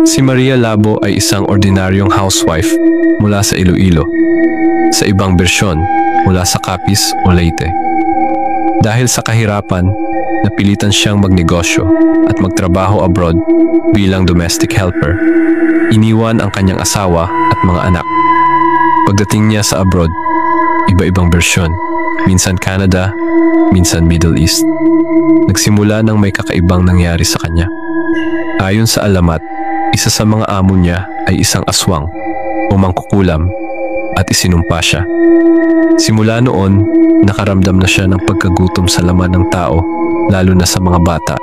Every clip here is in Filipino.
Si Maria Labo ay isang ordinaryong housewife mula sa Iloilo. Sa ibang bersyon, mula sa Capiz o Leyte. Dahil sa kahirapan, napilitan siyang magnegosyo at magtrabaho abroad bilang domestic helper. Iniwan ang kanyang asawa at mga anak. Pagdating niya sa abroad, iba-ibang bersyon, minsan Canada, minsan Middle East. Nagsimula ng may kakaibang nangyari sa kanya. Ayon sa alamat, isa sa mga amo niya ay isang aswang o mangkukulam at isinumpa siya. Simula noon, nakaramdam na siya ng pagkagutom sa laman ng tao, lalo na sa mga bata.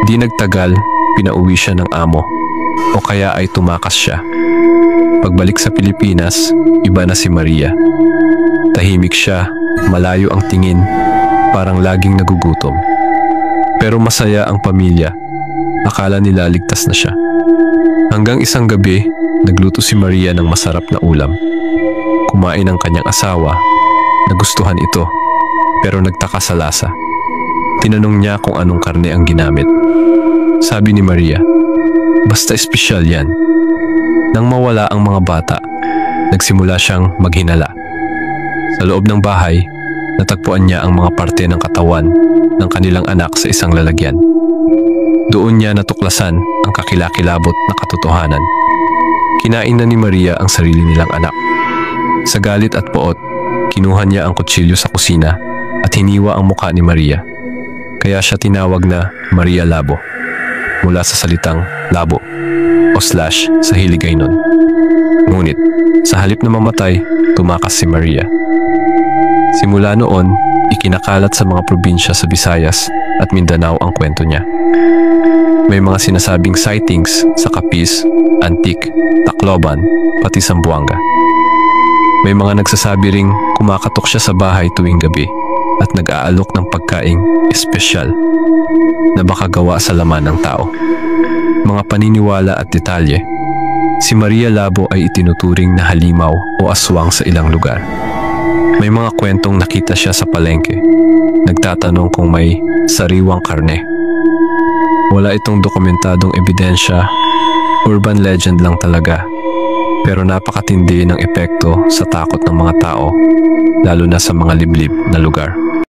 Di nagtagal, pinauwi siya ng amo o kaya ay tumakas siya. Pagbalik sa Pilipinas, iba na si Maria. Tahimik siya, malayo ang tingin, parang laging nagugutom. Pero masaya ang pamilya. Akala nila ligtas na siya. Hanggang isang gabi, nagluto si Maria ng masarap na ulam. Kumain ang kanyang asawa. Nagustuhan ito, pero nagtaka sa lasa. Tinanong niya kung anong karne ang ginamit. Sabi ni Maria, basta espesyal yan. Nang mawala ang mga bata, nagsimula siyang maghinala. Sa loob ng bahay, natagpuan niya ang mga parte ng katawan ng kanilang anak sa isang lalagyan. Doon niya natuklasan ang kakilakilabot na katotohanan. Kinain na ni Maria ang sarili nilang anak. Sa galit at poot, kinuha niya ang kutsilyo sa kusina at hiniwa ang mukha ni Maria. Kaya siya tinawag na Maria Labo, mula sa salitang labo o slash sa Hiligaynon. Ngunit, sa halip na mamatay, tumakas si Maria. Simula noon, ikinakalat sa mga probinsya sa Visayas at Mindanao ang kwento niya. May mga sinasabing sightings sa Capiz, Antique, Tacloban, pati Zamboanga. May mga nagsasabi ring kumakatok siya sa bahay tuwing gabi at nag-aalok ng pagkaing espesyal na baka gawa sa laman ng tao. Mga paniniwala at detalye, si Maria Labo ay itinuturing na halimaw o aswang sa ilang lugar. May mga kwentong nakita siya sa palengke, nagtatanong kung may sariwang karne. Wala itong dokumentadong ebidensya, urban legend lang talaga. Pero napakatindi ng epekto sa takot ng mga tao, lalo na sa mga liblib na lugar.